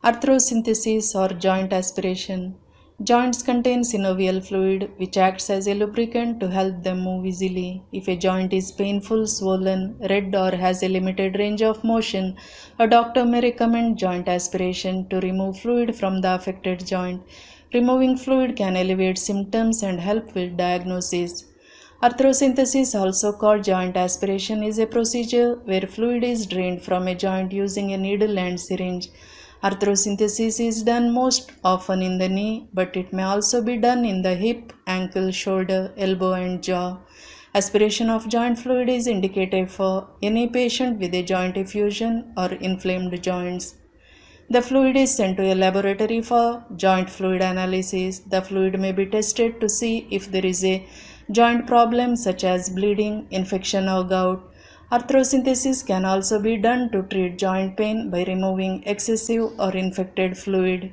Arthrosynthesis or joint aspiration. Joints contain synovial fluid which acts as a lubricant to help them move easily. If a joint is painful, swollen, red, or has a limited range of motion, a doctor may recommend joint aspiration to remove fluid from the affected joint. Removing fluid can alleviate symptoms and help with diagnosis. Arthrosynthesis, also called joint aspiration, is a procedure where fluid is drained from a joint using a needle and syringe. Arthrosynthesis is done most often in the knee, but it may also be done in the hip, ankle, shoulder, elbow, and jaw. Aspiration of joint fluid is indicated for any patient with a joint effusion or inflamed joints. The fluid is sent to a laboratory for joint fluid analysis. The fluid may be tested to see if there is a joint problem such as bleeding, infection, or gout. Arthrosynthesis can also be done to treat joint pain by removing excessive or infected fluid.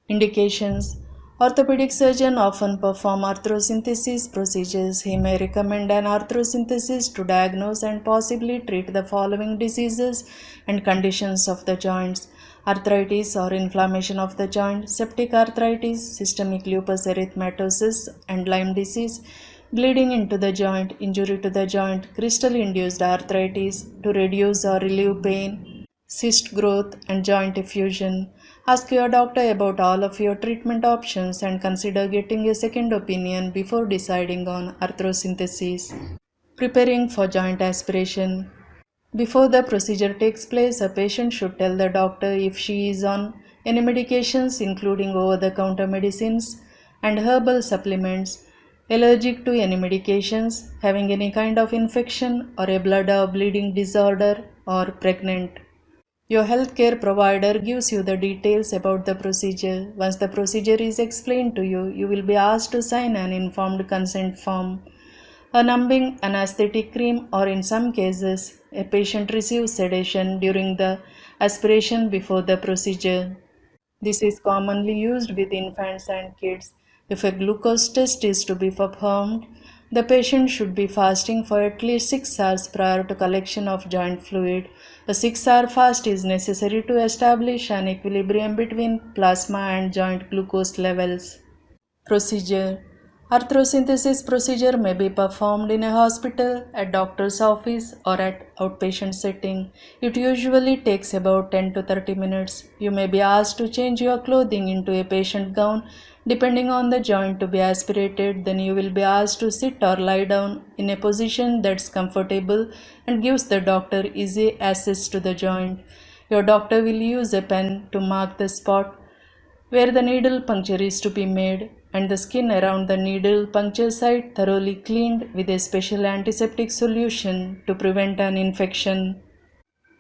Indications. Orthopedic surgeon often perform arthrosynthesis procedures. He may recommend an arthrosynthesis to diagnose and possibly treat the following diseases and conditions of the joints: arthritis or inflammation of the joint, septic arthritis, systemic lupus erythematosus and Lyme disease, bleeding into the joint, injury to the joint, crystal-induced arthritis to reduce or relieve pain, cyst growth, and joint effusion. Ask your doctor about all of your treatment options and consider getting a second opinion before deciding on arthrosynthesis. Preparing for joint aspiration. Before the procedure takes place, a patient should tell the doctor if she is on any medications, including over-the-counter medicines and herbal supplements, allergic to any medications, having any kind of infection or a blood or bleeding disorder, or pregnant. Your healthcare provider gives you the details about the procedure. Once the procedure is explained to you, you will be asked to sign an informed consent form. A numbing anesthetic cream, or in some cases, a patient receives sedation during the aspiration before the procedure. This is commonly used with infants and kids. If a glucose test is to be performed, the patient should be fasting for at least 6 hours prior to collection of joint fluid. A 6-hour fast is necessary to establish an equilibrium between plasma and joint glucose levels. Procedure. Arthrosynthesis procedure may be performed in a hospital, at doctor's office, or at outpatient setting. It usually takes about 10 to 30 minutes. You may be asked to change your clothing into a patient gown. Depending on the joint to be aspirated, then you will be asked to sit or lie down in a position that's comfortable and gives the doctor easy access to the joint. Your doctor will use a pen to mark the spot where the needle puncture is to be made, and the skin around the needle puncture site thoroughly cleaned with a special antiseptic solution to prevent an infection.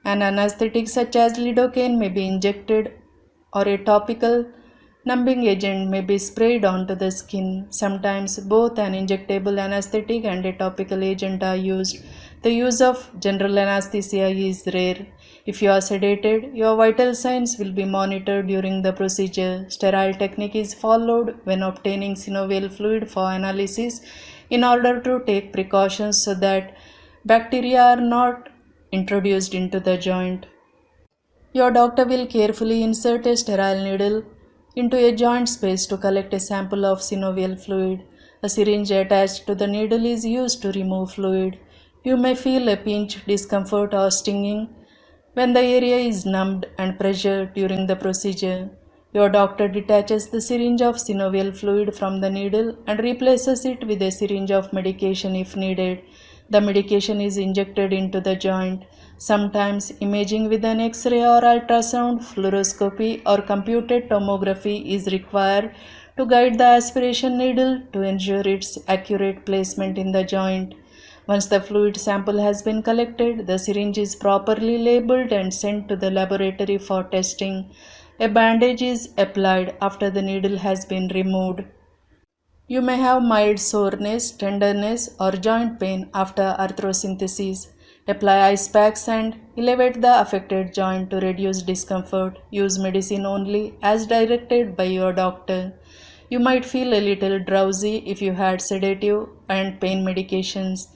An anesthetic such as lidocaine may be injected, or a topical numbing agent may be sprayed onto the skin. Sometimes both an injectable anesthetic and a topical agent are used. The use of general anesthesia is rare. If you are sedated, your vital signs will be monitored during the procedure. Sterile technique is followed when obtaining synovial fluid for analysis in order to take precautions so that bacteria are not introduced into the joint. Your doctor will carefully insert a sterile needle into a joint space to collect a sample of synovial fluid. A syringe attached to the needle is used to remove fluid. You may feel a pinch, discomfort, or stinging when the area is numbed and pressured during the procedure. Your doctor detaches the syringe of synovial fluid from the needle and replaces it with a syringe of medication if needed. The medication is injected into the joint. Sometimes imaging with an X-ray or ultrasound, fluoroscopy, or computed tomography is required to guide the aspiration needle to ensure its accurate placement in the joint. Once the fluid sample has been collected, the syringe is properly labeled and sent to the laboratory for testing. A bandage is applied after the needle has been removed. You may have mild soreness, tenderness, or joint pain after arthrosynthesis. Apply ice packs and elevate the affected joint to reduce discomfort. Use medicine only as directed by your doctor. You might feel a little drowsy if you had sedative and pain medications.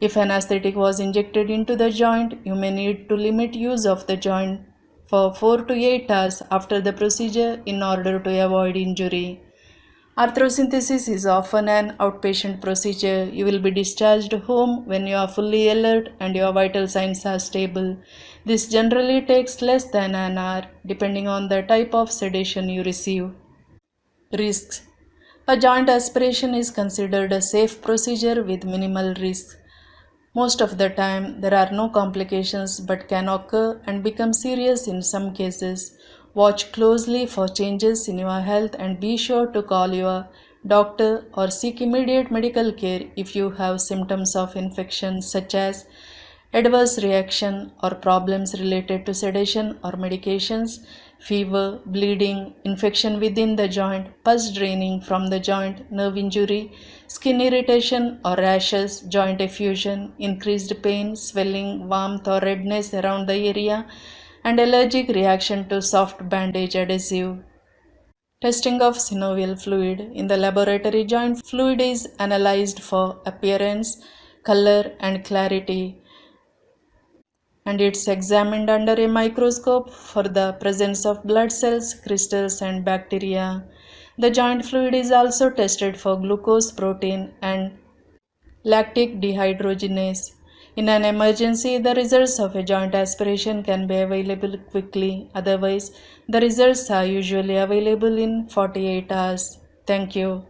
If an anesthetic was injected into the joint, you may need to limit use of the joint for 4 to 8 hours after the procedure in order to avoid injury. Arthrosynthesis is often an outpatient procedure. You will be discharged home when you are fully alert and your vital signs are stable. This generally takes less than an hour, depending on the type of sedation you receive. Risks. A joint aspiration is considered a safe procedure with minimal risk. Most of the time, there are no complications but can occur and become serious in some cases. Watch closely for changes in your health and be sure to call your doctor or seek immediate medical care if you have symptoms of infection such as adverse reaction or problems related to sedation or medications, fever, bleeding, infection within the joint, pus draining from the joint, nerve injury, skin irritation or rashes, joint effusion, increased pain, swelling, warmth or redness around the area, and allergic reaction to soft bandage adhesive. Testing of synovial fluid. In the laboratory, joint fluid is analyzed for appearance, color, and clarity, and it's examined under a microscope for the presence of blood cells, crystals, and bacteria. The joint fluid is also tested for glucose, protein, and lactic dehydrogenase. In an emergency, the results of a joint aspiration can be available quickly. Otherwise, the results are usually available in 48 hours. Thank you.